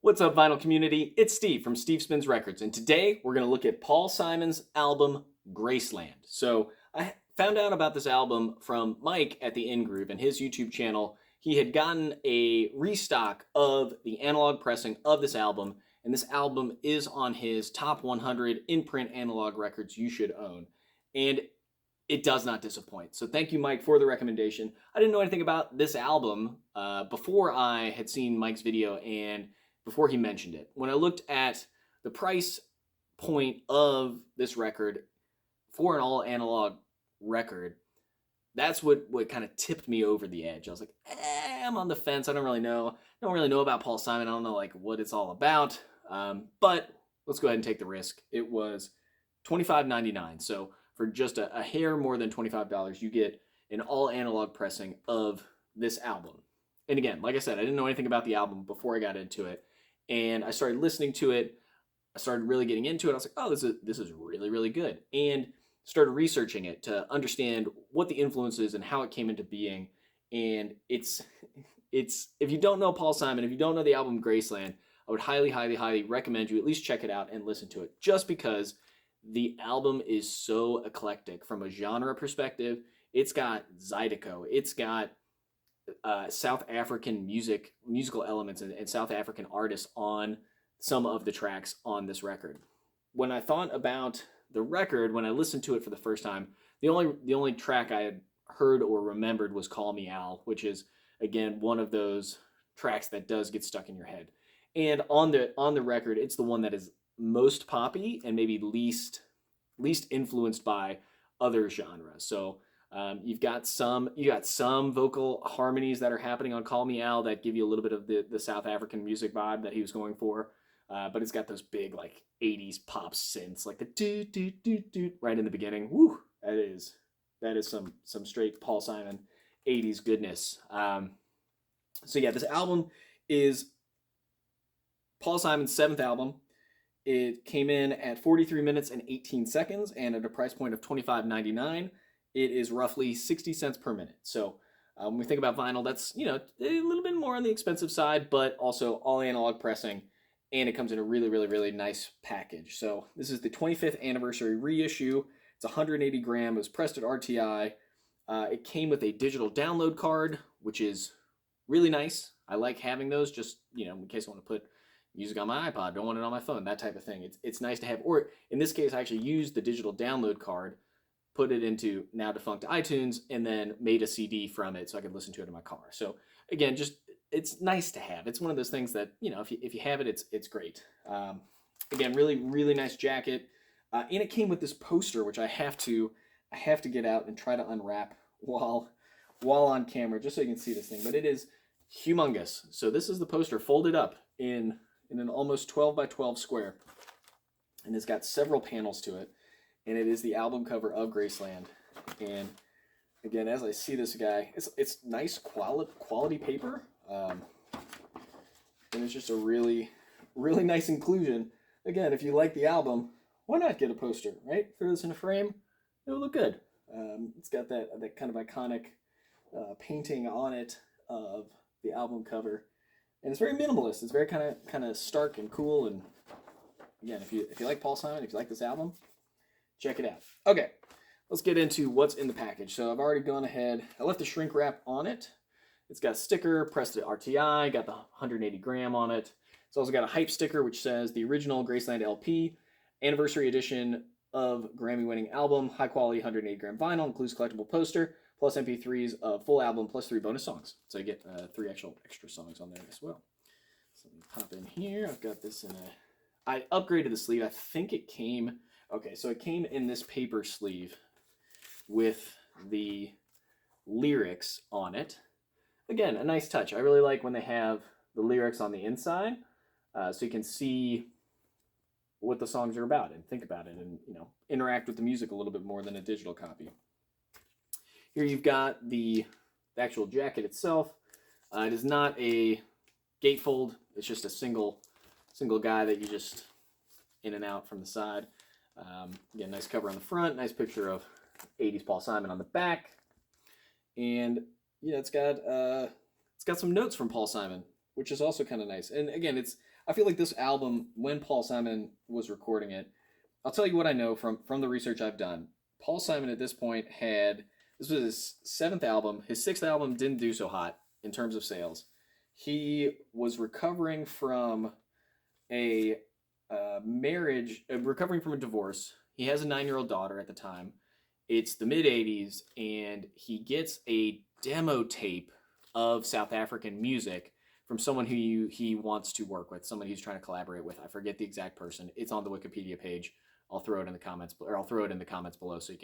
What's up, vinyl community? It's Steve from Steve Spins Records, and today we're going to look at Paul Simon's album, Graceland. So I found out about this album from Mike at the In Groove and his YouTube channel. He had gotten a restock of the analog pressing of this album, and this album is on his top 100 in-print analog records you should own. And it does not disappoint. So thank you, Mike, for the recommendation. I didn't know anything about this album before I had seen Mike's video and before he mentioned it. When I looked at the price point of this record for an all analog record, that's what kind of tipped me over the edge. I was like, I'm on the fence. I don't really know about Paul Simon. I don't know like what it's all about. But let's go ahead and take the risk. It was $25.99. So for just a hair more than $25, you get an all analog pressing of this album. And again, like I said, I didn't know anything about the album before I got into it. And I started listening to it. I started really getting into it. I was like, oh, this is really, really good. And started researching it to understand what the influence is and how it came into being. And it's if you don't know Paul Simon, if you don't know the album Graceland, I would highly, highly, highly recommend you at least check it out and listen to it, just because the album is so eclectic from a genre perspective. It's got Zydeco. It's got South African musical elements and South African artists on some of the tracks on this record. When I thought about the record, when I listened to it for the first time, the only track I had heard or remembered was Call Me Al, which is again one of those tracks that does get stuck in your head. And on the record, it's the one that is most poppy and maybe least influenced by other genres. So you got some vocal harmonies that are happening on Call Me Al that give you a little bit of the South African music vibe that he was going for. But it's got those big like 80s pop synths, like the do do do do right in the beginning. Woo! That is some straight Paul Simon 80s goodness. So yeah, this album is Paul Simon's seventh album. It came in at 43 minutes and 18 seconds and at a price point of $25.99. It is roughly 60 cents per minute. So when we think about vinyl, that's, a little bit more on the expensive side, but also all analog pressing, and it comes in a really, really, really nice package. So this is the 25th anniversary reissue. It's 180 gram. It was pressed at RTI. It came with a digital download card, which is really nice. I like having those just, in case I want to put music on my iPod, don't want it on my phone, that type of thing. It's nice to have. Or in this case, I actually used the digital download card, put it into now defunct iTunes, and then made a CD from it so I could listen to it in my car. So again, just it's nice to have. It's one of those things that, if you have it, it's great. Again, really, really nice jacket. And it came with this poster, which I have to get out and try to unwrap while on camera, just so you can see this thing. But it is humongous. So this is the poster folded up in an almost 12 by 12 square. And it's got several panels to it. And it is the album cover of Graceland. And again, as I see this guy, it's nice quality paper. And it's just a really, really nice inclusion. Again, if you like the album, why not get a poster, right? Throw this in a frame, it'll look good. It's got that kind of iconic painting on it of the album cover. And it's very minimalist. It's very kind of stark and cool. And again, if you like Paul Simon, if you like this album, check it out. Okay, let's get into what's in the package. So I've already gone ahead. I left the shrink wrap on it. It's got a sticker, pressed at RTI, got the 180 gram on it. It's also got a hype sticker, which says the original Graceland LP, anniversary edition of Grammy-winning album, high quality 180 gram vinyl, includes collectible poster, plus MP3s of full album, plus 3 bonus songs. So you get 3 extra songs on there as well. So let me pop in here. I've got this in I upgraded the sleeve. I think it came, okay, so it came in this paper sleeve with the lyrics on it. Again, a nice touch. I really like when they have the lyrics on the inside, so you can see what the songs are about and think about it and, interact with the music a little bit more than a digital copy. Here you've got the actual jacket itself. It is not a gatefold. It's just a single guy that you just in and out from the side. Again, nice cover on the front, nice picture of 80s Paul Simon on the back. And it's got some notes from Paul Simon, which is also kind of nice. And again, I feel like this album, when Paul Simon was recording it, I'll tell you what I know from the research I've done. Paul Simon at this point this was his seventh album. His sixth album didn't do so hot in terms of sales. He was recovering from a recovering from a divorce. He has a 9-year-old daughter at the time. It's the mid 80s, and he gets a demo tape of South African music from someone who he wants to work with, someone he's trying to collaborate with. I forget the exact person. It's on the Wikipedia page. I'll throw it in the comments, or I'll throw it in the comments below so you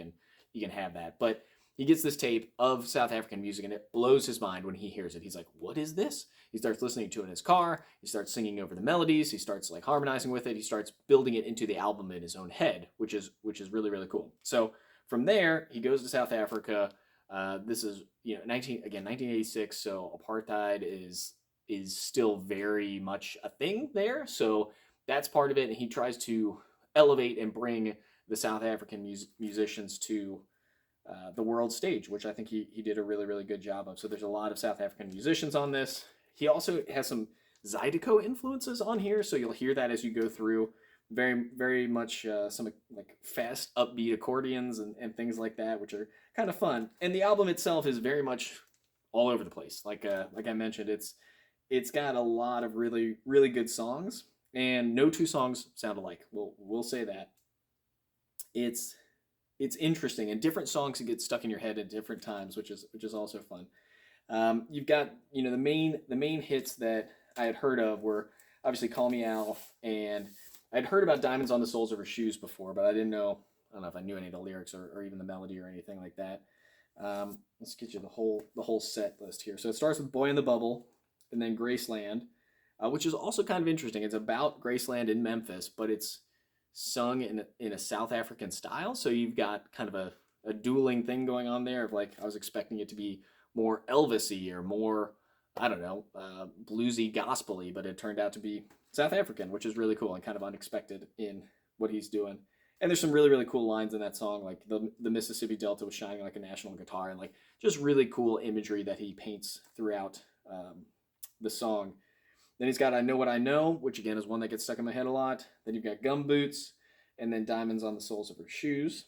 can have that. But he gets this tape of South African music, and it blows his mind when he hears it. He's like, "What is this?" He starts listening to it in his car. He starts singing over the melodies. He starts like harmonizing with it. He starts building it into the album in his own head, which is really, really cool. So from there, he goes to South Africa. This is 1986. So apartheid is still very much a thing there. So that's part of it, and he tries to elevate and bring the South African musicians to the world stage, which I think he did a really, really good job of. So there's a lot of South African musicians on this. He also has some Zydeco influences on here, so you'll hear that as you go through. Very, very much some like fast, upbeat accordions and things like that, which are kind of fun. And the album itself is very much all over the place. Like I mentioned, it's got a lot of really, really good songs, and no two songs sound alike. We'll say that. It's interesting, and different songs that get stuck in your head at different times, which is also fun. You've got the main hits that I had heard of were obviously "Call Me Al," and I'd heard about "Diamonds on the Soles of Her Shoes" before, but I don't know if I knew any of the lyrics or even the melody or anything like that. Let's get you the whole set list here. So it starts with "Boy in the Bubble," and then "Graceland," which is also kind of interesting. It's about Graceland in Memphis, but it's sung in a South African style. So you've got kind of a dueling thing going on there of like, I was expecting it to be more Elvis-y or more, I don't know, bluesy, gospel-y, but it turned out to be South African, which is really cool and kind of unexpected in what he's doing. And there's some really, really cool lines in that song, like the Mississippi Delta was shining like a national guitar, and like just really cool imagery that he paints throughout the song. Then he's got "I Know What I Know," which again is one that gets stuck in my head a lot. Then you've got "Gumboots," and then "Diamonds on the Soles of Her Shoes."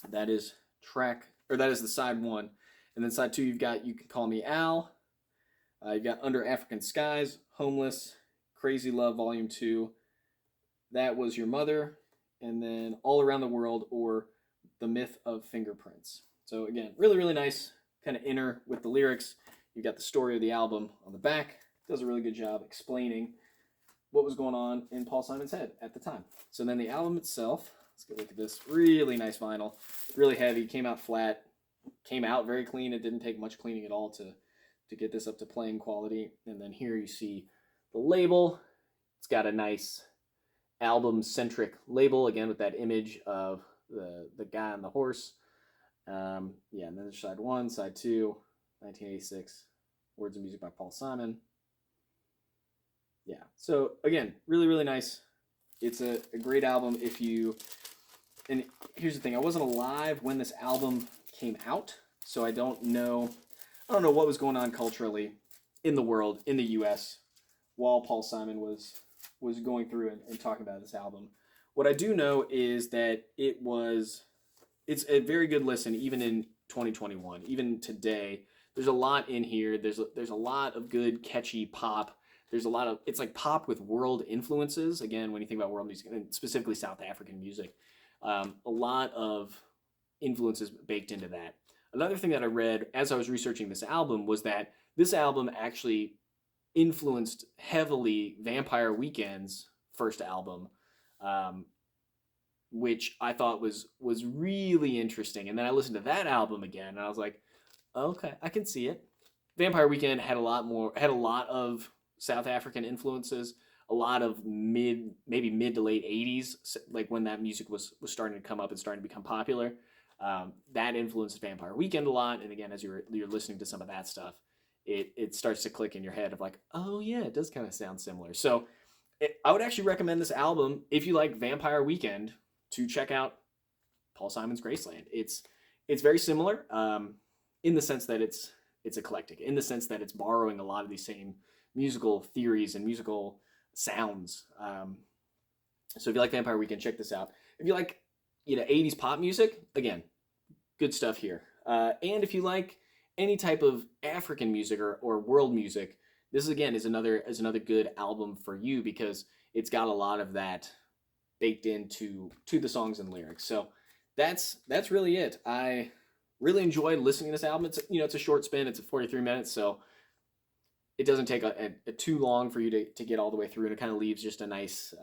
That is the side one. And then side two, you've got "You Can Call Me Al." You've got "Under African Skies," "Homeless," "Crazy Love Volume 2," "That Was Your Mother," and then "All Around the World," or "The Myth of Fingerprints." So again, really, really nice kind of inner with the lyrics. You've got the story of the album on the back. Does a really good job explaining what was going on in Paul Simon's head at the time. So then the album itself, let's go look at this. Really nice vinyl, really heavy, came out flat, came out very clean. It didn't take much cleaning at all to get this up to playing quality. And then here you see the label. It's got a nice album-centric label, again, with that image of the guy on the horse. And then there's side one, side two, 1986, words and music by Paul Simon. Yeah, so again, really, really nice. It's a great album and here's the thing, I wasn't alive when this album came out, so I don't know what was going on culturally in the world, in the US, while Paul Simon was going through and talking about this album. What I do know is that it's a very good listen, even in 2021, even today. There's a lot in here. There's a lot of good, catchy pop. There's a lot of, it's like pop with world influences. Again, when you think about world music, and specifically South African music, a lot of influences baked into that. Another thing that I read as I was researching this album was that this album actually influenced heavily Vampire Weekend's first album, which I thought was really interesting. And then I listened to that album again, and I was like, okay, I can see it. Vampire Weekend had a lot of South African influences, a lot of maybe mid to late 80s, like when that music was starting to come up and starting to become popular. That influenced Vampire Weekend a lot. And again, as you're listening to some of that stuff, it starts to click in your head of like, oh yeah, it does kind of sound similar. So I would actually recommend this album, if you like Vampire Weekend, to check out Paul Simon's Graceland. It's very similar in the sense that it's eclectic, in the sense that it's borrowing a lot of these same musical theories and musical sounds. So if you like Vampire Weekend, check this out. If you like, 80s pop music, again, good stuff here. And if you like any type of African music or world music, this again is another good album for you because it's got a lot of that baked into the songs and lyrics. So that's really it. I really enjoyed listening to this album. It's a short spin. It's 43 minutes, so it doesn't take a too long for you to get all the way through, and it kind of leaves just a nice,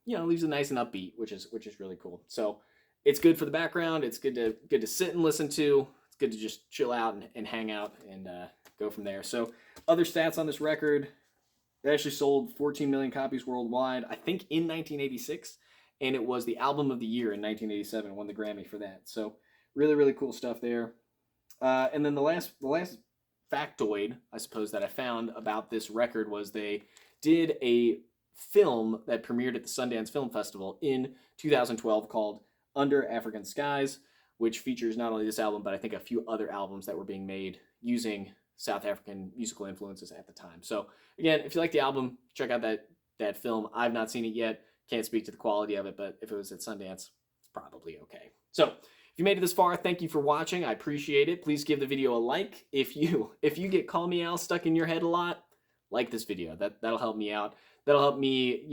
leaves a nice and upbeat, which is really cool. So it's good for the background. It's good to sit and listen to. It's good to just chill out and hang out and go from there. So other stats on this record: it actually sold 14 million copies worldwide, I think, in 1986, and it was the album of the year in 1987. Won the Grammy for that. So really, really cool stuff there. And then the last factoid, I suppose, that I found about this record was they did a film that premiered at the Sundance Film Festival in 2012 called Under African Skies, which features not only this album, but I think a few other albums that were being made using South African musical influences at the time. So again, if you like the album, check out that film. I've not seen it yet. Can't speak to the quality of it, but if it was at Sundance, it's probably okay. So if you made it this far, thank you for watching. I appreciate it. Please give the video a like. If you get Call Me Al stuck in your head a lot, like this video. That'll help me out. That'll help me,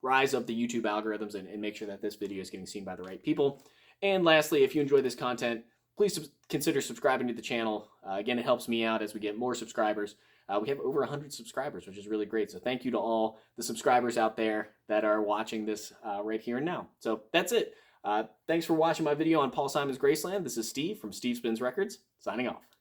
rise up the YouTube algorithms and make sure that this video is getting seen by the right people. And lastly, if you enjoy this content, please consider subscribing to the channel. Again, it helps me out as we get more subscribers. We have over 100 subscribers, which is really great. So thank you to all the subscribers out there that are watching this right here and now. So that's it. Thanks for watching my video on Paul Simon's Graceland. This is Steve from Steve Spins Records, signing off.